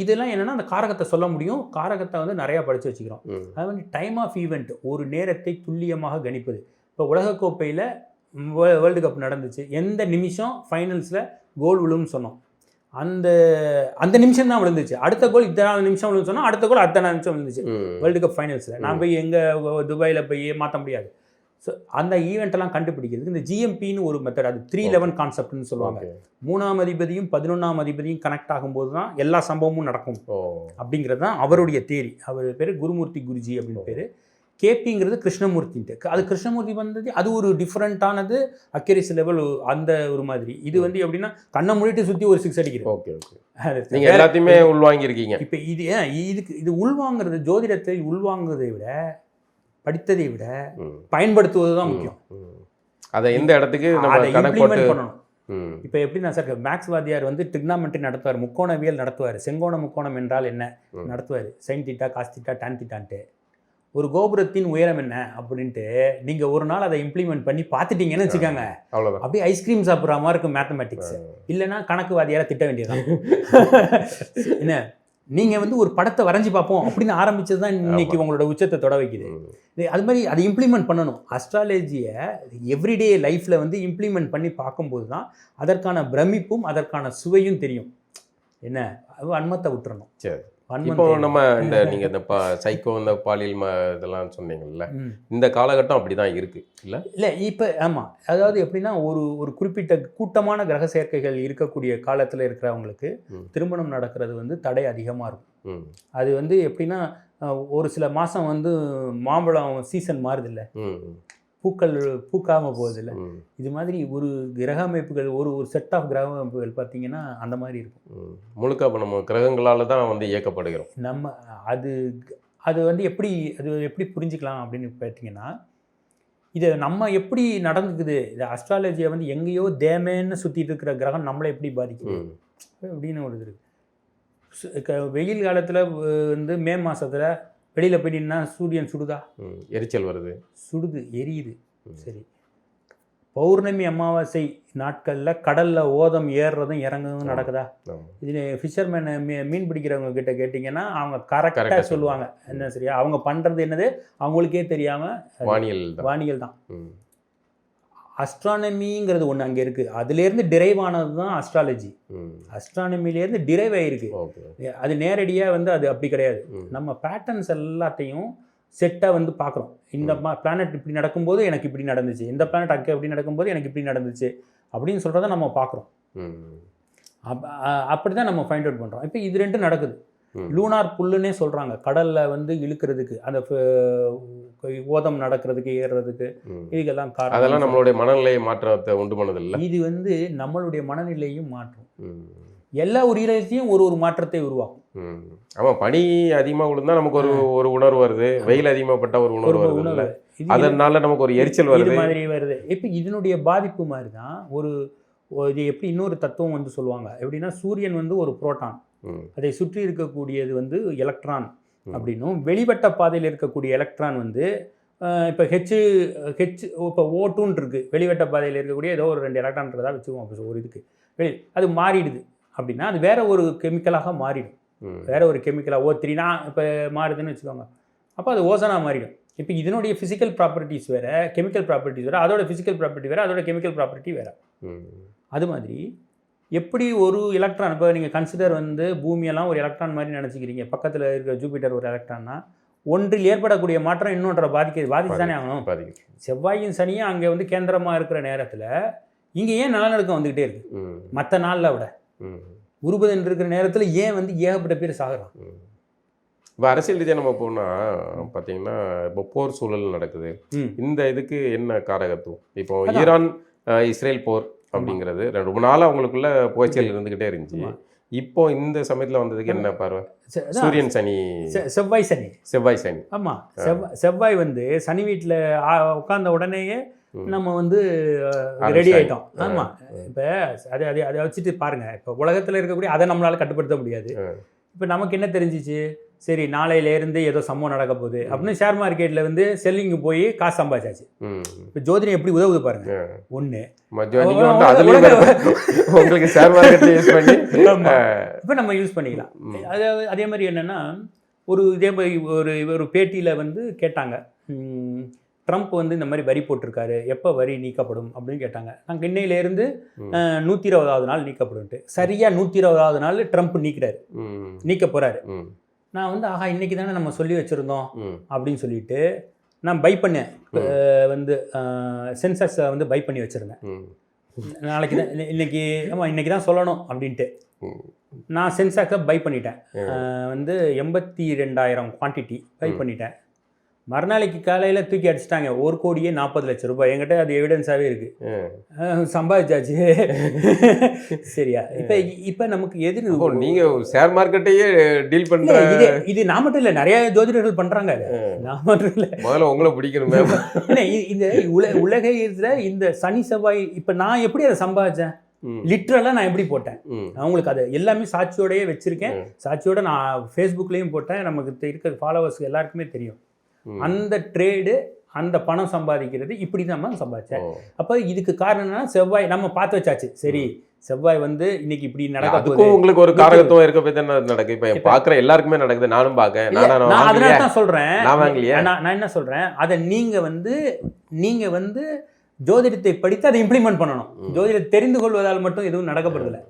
இதெல்லாம் என்னென்னா அந்த காரகத்தை சொல்ல முடியும். காரகத்தை வந்து நிறையா படித்து வச்சுக்கிறோம். அது வந்து டைம் ஆஃப் ஈவெண்ட், ஒரு நேரத்தை துல்லியமாக கணிப்பது. இப்போ உலகக்கோப்பையில் வேர்ல்டு கப் நடந்துச்சு, எந்த நிமிஷம் ஃபைனல்ஸில் கோல் விழும்னு சொன்னோம், அந்த நிமிஷம் தான் விழுந்துச்சு. அடுத்த கோல் இத்தனை நிமிஷம் விழுந்து சொன்னால் அடுத்த கோல் அத்தனை நிமிஷம் விழுந்துச்சு வேர்ல்டு கப் ஃபைனல்ஸில். நான் போய் எங்கே துபாயில் போய் மாற்ற முடியாது. ஸோ அந்த ஈவெண்ட்டெல்லாம் கண்டுபிடிக்கிறதுக்கு இந்த ஜிஎம்பின்னு ஒரு மெத்தட், அது 311 கான்செப்ட்னு சொல்லுவாங்க. 3ஆம் அதிபதியும் 11ஆம் அதிபதியும் கனெக்ட் ஆகும்போது தான் எல்லா சம்பவமும் நடக்கும் அப்படிங்கிறது தான் அவருடைய தேரி. அவர் பேர் குருமூர்த்தி குருஜி அப்படின்னு பேர். கேபிங்கிறது கிருஷ்ணமூர்த்தின்ட்டு, அது கிருஷ்ணமூர்த்தி வந்தது, அது ஒரு டிஃப்ரெண்ட்டானது, அக்யூரசி லெவல் அந்த ஒரு மாதிரி. இது வந்து எப்படின்னா கண்ணை மூடிட்டு சுற்றி ஒரு 6 அடிக்கிறது. ஓகே ஓகே, நீங்கள் எல்லாத்தையுமே உள்வாங்கியிருக்கீங்க. இப்போ இது உள்வாங்கிறது, ஜோதிடத்தை உள்வாங்குறதை விட படித்ததை விட பயன்படுத்துவது தான் முக்கியம். அதை எந்த இடத்துக்கு அதை இம்ப்ளிமெண்ட் பண்ணணும். இப்போ எப்படின்னா சார், மேக்ஸ் வாத்தியார் வந்து ட்ரிக்னாமெட்ரி நடத்துவார், முக்கோணவியல் நடத்துவார், செங்கோண முக்கோணம் என்றால் என்ன நடத்துவார், sine theta cos theta tan தீட்டான்ட்டு. ஒரு கோபுரத்தின் உயரம் என்ன அப்படின்ட்டு நீங்கள் ஒரு நாள் அதை இம்ப்ளிமெண்ட் பண்ணி பார்த்துட்டீங்கன்னு வச்சுக்கோங்க, அப்படியே ஐஸ்கிரீம் சாப்பிட்ற மாதிரி இருக்கும் மேத்தமெட்டிக்ஸ். இல்லைன்னா கணக்கு வாத்தியாரை திட்ட வேண்டியதான். என்ன, நீங்கள் வந்து ஒரு படத்தை வரைஞ்சி பார்ப்போம் அப்படின்னு ஆரம்பிச்சது தான் இன்னைக்கு உங்களோட உச்சத்தை தொட வைக்குது. அது மாதிரி அதை இம்ப்ளிமெண்ட் பண்ணணும். அஸ்ட்ராலஜியை எவ்ரிடே லைஃப்பில் வந்து இம்ப்ளிமெண்ட் பண்ணி பார்க்கும்போது தான் அதற்கான பிரமிப்பும் அதற்கான சுவையும் தெரியும். என்ன, வன்மத்தை விட்டுறணும். சரி, இப்போ நம்ம இந்த நீங்கள் இந்த சைக்கோ, இந்த பாலியல் இதெல்லாம் சொன்னீங்கல்ல, இந்த காலகட்டம் அப்படி தான் இருக்குது இல்லை? இப்போ ஆமாம், அதாவது எப்படின்னா ஒரு குறிப்பிட்ட கூட்டமான கிரக சேர்க்கைகள் இருக்கக்கூடிய காலத்தில் இருக்கிறவங்களுக்கு திருமணம் நடக்கிறது வந்து தடை அதிகமாக இருக்கும். அது வந்து எப்படின்னா ஒரு சில மாதம் வந்து மாம்பழம் சீசன் மாறுது இல்லை, பூக்கள் பூக்காமல் போகுதில்ல, இது மாதிரி ஒரு கிரக அமைப்புகள், ஒரு செட் ஆஃப் கிரக அமைப்புகள் பார்த்தீங்கன்னா அந்த மாதிரி இருக்கும். முழுக்க இப்போ நம்ம கிரகங்களால் தான் வந்து இயக்கப்படுகிறோம் நம்ம. அது வந்து எப்படி புரிஞ்சுக்கலாம் அப்படின்னு பார்த்தீங்கன்னா, இதை நம்ம எப்படி நடந்துக்குது, இந்த அஸ்ட்ராலஜியை வந்து எங்கேயோ தேமேன்னு சுற்றிட்டு இருக்கிற கிரகம் நம்மளை எப்படி பாதிக்குது அப்படின்னு ஒரு இது இருக்குது. வெயில் காலத்தில் வந்து மே மாதத்தில் வெளியில் போய் நின்னா சூரியன் சுடுதா, எரிச்சல் வருது, சுடுது, எரியுது. சரி, பௌர்ணமி அமாவாசை நாட்களில் கடலில் ஓதம் ஏறுறதும் இறங்குறதும் நடக்குதா? இது ஃபிஷர்மேன் மீன் பிடிக்கிறவங்க கிட்ட கேட்டிங்கன்னா அவங்க கரெக்டாக சொல்லுவாங்க. என்ன சரியா, அவங்க பண்ணுறது என்னது அவங்களுக்கே தெரியாமல் வானியல் தான். அஸ்ட்ரானமிங்கிறது ஒன்று அங்கே இருக்குது, அதுலேருந்து டிரைவ் ஆனது தான் அஸ்ட்ராலஜி. அஸ்ட்ரானமிலேருந்து டிரைவ் ஆகிருக்கு. அது நேரடியாக வந்து அது அப்படி கிடையாது. நம்ம பேட்டர்ன்ஸ் எல்லாத்தையும் செட்டாக வந்து பார்க்குறோம். இந்த பிளானட் இப்படி நடக்கும்போது எனக்கு இப்படி நடந்துச்சு, இந்த பிளானட் அங்கே இப்படி நடக்கும்போது எனக்கு இப்படி நடந்துச்சு அப்படின்னு சொல்கிறத நம்ம பார்க்குறோம். அப்படி தான் நம்ம ஃபைண்ட் அவுட் பண்ணுறோம். இப்போ இது ரெண்டும் நடக்குது. லூனார் புல்லுன்னே சொல்கிறாங்க, கடலில் வந்து இழுக்கிறதுக்கு, அந்த ஓதம் நடக்கிறதுக்கு, ஏறுறதுக்கு, இதுக்கெல்லாம் காரணம். அதெல்லாம் நம்மளுடைய மனநிலையை மாற்றத்தை உண்டு பண்ணதில்லை. இது வந்து நம்மளுடைய மனநிலையும் மாற்றும். எல்லா உயிரினத்தையும் ஒரு மாற்றத்தை உருவாக்கும். ஆமாம், பனி அதிகமாக விழுந்தா நமக்கு ஒரு உணர்வு வருது, வெயில் அதிகமாகப்பட்ட ஒரு உணர்வு வருது, அதனால நமக்கு ஒரு எரிச்சல் வருது, இது மாதிரி வருது. இப்போ இதனுடைய பாதிப்பு மாதிரி தான் இது எப்படி இன்னொரு தத்துவம் வந்து சொல்லுவாங்க. எப்படின்னா, சூரியன் வந்து ஒரு புரோட்டான், அதை சுற்றி இருக்கக்கூடியது வந்து எலக்ட்ரான் அப்படின்னும், வெளிவட்ட பாதையில் இருக்கக்கூடிய எலக்ட்ரான் வந்து இப்போ ஹெச் இப்போ ஓட்டுன்னு இருக்குது, வெளிவட்ட பாதையில் இருக்கக்கூடிய ஏதோ ஒரு 2 எலக்ட்ரான் இருக்கிறதா வச்சுக்குவோம். அப்போ ஒரு இதுக்கு அது மாறிடுது அப்படின்னா அது வேற ஒரு கெமிக்கலாக மாறிடும். வேற ஒரு கெமிக்கலாக O3 இப்போ மாறுதுன்னு வச்சுக்கோங்க, அப்போ அது ஓசனாக மாறிடும். இப்போ இதனுடைய ஃபிசிக்கல் ப்ராப்பர்ட்டிஸ் வேறு, கெமிக்கல் ப்ராப்பர்ட்டிஸ் வேறு, அதோட ஃபிசிக்கல் ப்ராப்பர்ட்டி வேறு, அதோட கெமிக்கல் ப்ராப்பர்ட்டி வேறு. அது மாதிரி எப்படி ஒரு எலக்ட்ரான், இப்போ நீங்கள் கன்சிடர் வந்து பூமியெல்லாம் ஒரு எலக்ட்ரான் மாதிரி நினச்சிக்கிறீங்க, பக்கத்தில் இருக்கிற ஜூபிட்டர் ஒரு எலக்ட்ரான்னா, ஒன்றில் ஏற்படக்கூடிய மாற்றம் இன்னொன்றை பாதிச்சு தானே ஆகணும். செவ்வாயும் சனியும் அங்கே வந்து கேந்திரமாக இருக்கிற நேரத்தில் இங்கே ஏன் நிலநடுக்கம் வந்துக்கிட்டே இருக்குது மற்ற நாளில் விட? உருபதன் இருக்கிற நேரத்தில் ஏன் வந்து ஏகப்பட்ட பேர் சாகுறான்? இப்போ அரசியல் ரீதியாக நம்ம போனால் பார்த்தீங்கன்னா, இப்போ போர் சூழல் நடக்குது, இந்த இதுக்கு என்ன காரகத்துவம்? இப்போ ஈரான் இஸ்ரேல் போர் அப்படிங்கிறது ரொம்ப நாளாக அவங்களுக்குள்ள புகைச்சல் இருந்துக்கிட்டே இருந்துச்சு. இப்போ இந்த சமயத்தில் வந்ததுக்கு என்ன பார்வை? சூரியன் சனி, செவ்வாய் சனி. ஆமாம், செவ்வாய் வந்து சனி வீட்டில் உட்கார்ந்த உடனேயே நம்ம வந்து ரெடி ஆகிட்டோம். ஆமாம், இப்போ அதை வச்சுட்டு பாருங்கள், இப்போ உலகத்தில் இருக்கக்கூடிய அதை நம்மளால் கட்டுப்படுத்த முடியாது. இப்போ நமக்கு என்ன தெரிஞ்சிச்சு, சரி நாளையிலேருந்து ஏதோ சம்பவம் நடக்க போகுது அப்படின்னு ஷேர் மார்க்கெட்டில் வந்து செல்லிங்கு போய் காசு சம்பாதிச்சாச்சு. இப்போ ஜோதிடம் எப்படி உதவுது பாருங்க. ஒன்று உங்களுக்கு ஷேர் மார்க்கெட் யூஸ் பண்ணி இப்போ நம்ம யூஸ் பண்ணிக்கலாம். அதாவது அதே மாதிரி என்னென்னா இதே மாதிரி ஒரு பேட்டியில் வந்து கேட்டாங்க, ட்ரம்ப் வந்து இந்த மாதிரி வரி போட்டிருக்காரு, எப்போ வரி நீக்கப்படும் அப்படின்னு கேட்டாங்க. நாங்கள் இன்னையிலேருந்து 120வது நாள் நீக்கப்படும்ட்டு. சரியாக 120வது நாள் ட்ரம்ப் நீக்க போகிறாரு. நான் வந்து ஆஹா இன்னைக்கு தானே நம்ம சொல்லி வச்சுருந்தோம் அப்படின்னு சொல்லிட்டு நான் பை பண்ணேன். வந்து சென்சஸை வந்து பை பண்ணி வச்சுருந்தேன். நாளைக்கு தான் இன்னைக்கு தான் சொல்லணும் அப்படின்ட்டு நான் சென்சாக்ஸை பை பண்ணிட்டேன். வந்து 82,000 குவான்டிட்டி பை பண்ணிட்டேன். மறுநாளைக்கு காலையில் தூக்கி அடிச்சிட்டாங்க. 1,40,00,000 ரூபாய். என்கிட்ட அது எவிடன்ஸாகவே இருக்குது. சம்பாதிச்சாச்சு. சரியா? இப்போ நமக்கு எதிர் நீங்கள் ஷேர் மார்க்கெட்டையே டீல் பண்ணுற இது நான் மட்டும் இல்லை, நிறைய ஜோதிடர்கள் பண்ணுறாங்க. நான் மட்டும் இல்லை, முதல்ல உங்களை பிடிக்கணுமே. இந்த உலக இந்த சனி செவ்வாய் இப்போ நான் எப்படி அதை சம்பாதிச்சேன், லிட்ரலாக நான் எப்படி போட்டேன் அவங்களுக்கு அதை எல்லாமே சாட்சியோடையே வச்சுருக்கேன். சாட்சியோட நான் ஃபேஸ்புக்லேயும் போட்டேன். நமக்கு இருக்கிற ஃபாலோவர்ஸ் எல்லாருக்குமே தெரியும். அந்த ட்ரேடு, அந்த பணம் சம்பாதிக்கிறது இப்படி தான் சம்பாதிச்சேன். அப்போ இதுக்கு காரணம் என்னன்னா செவ்வாய் நம்ம பார்த்து வச்சாச்சு. சரி செவ்வாய் வந்து இன்னைக்கு இப்படி நடக்கும். உங்களுக்கு ஒரு காரகத்துவம் இருக்க போய் தானே நடக்குது. இப்போ பார்க்குற எல்லாருக்குமே நடக்குது. நானும் பார்க்க நான் அதனால தான் சொல்கிறேன். நான் என்ன சொல்கிறேன், அதை நீங்கள் வந்து ஜோதிடத்தை படித்து அதை இம்ப்ளிமெண்ட் பண்ணணும். ஜோதிடத்தை தெரிந்து கொள்வதால் மட்டும் எதுவும் நடக்கப்படுதில்லை.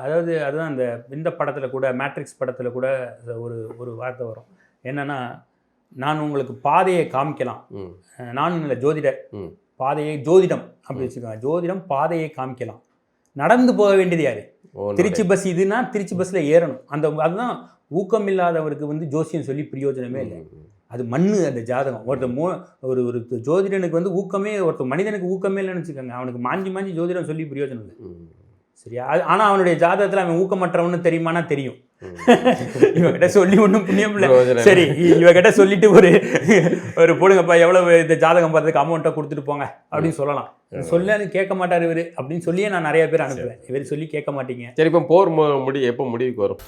அதாவது அதுதான் இந்த படத்தில் கூட, மேட்ரிக்ஸ் படத்தில் கூட ஒரு வார்த்தை வரும். என்னன்னா, நான் உங்களுக்கு பாதையை காமிக்கலாம். நான் இல்லை ஜோதிடர், ஜோதிடம் அப்படி வச்சுக்கோங்க. ஜோதிடம் பாதையை காமிக்கலாம். நடந்து போக வேண்டியது யாரு? திருச்சி பஸ் இதுனா திருச்சி பஸ்ஸில் ஏறணும். அதுதான் ஊக்கம் இல்லாதவருக்கு வந்து ஜோசியம் சொல்லி பிரயோஜனமே இல்லை. அது மண்ணு அந்த ஜாதகம். ஒரு ஜோதிடனுக்கு வந்து ஒருத்தர் மனிதனுக்கு ஊக்கமே இல்லைன்னு வச்சுக்கோங்க. அவனுக்கு மாஞ்சி ஜோதிடம் சொல்லி பிரயோஜனம் இல்லை. சரியா? ஆனால் அவனுடைய ஜாதகத்தில் அவன் ஊக்கமற்றவனு தெரியுமானா தெரியும். இவகிட்ட சொல்லி ஒன்றும் புண்ணியம் இல்லை. சரி இவகிட்ட சொல்லிட்டு ஒரு போடுங்கப்பா எவ்வளவு இந்த ஜாதகம் பார்த்துக்கு அமௌண்ட்டை கொடுத்துட்டு போங்க அப்படின்னு சொல்லலாம். சொல்ல கேட்க மாட்டார் இவர் அப்படின்னு சொல்லியே நான் நிறைய பேர் அனுப்புவேன். இவர் சொல்லி கேட்க மாட்டீங்க. சரி இப்போ போர் எப்போ முடிவுக்கு வரும்?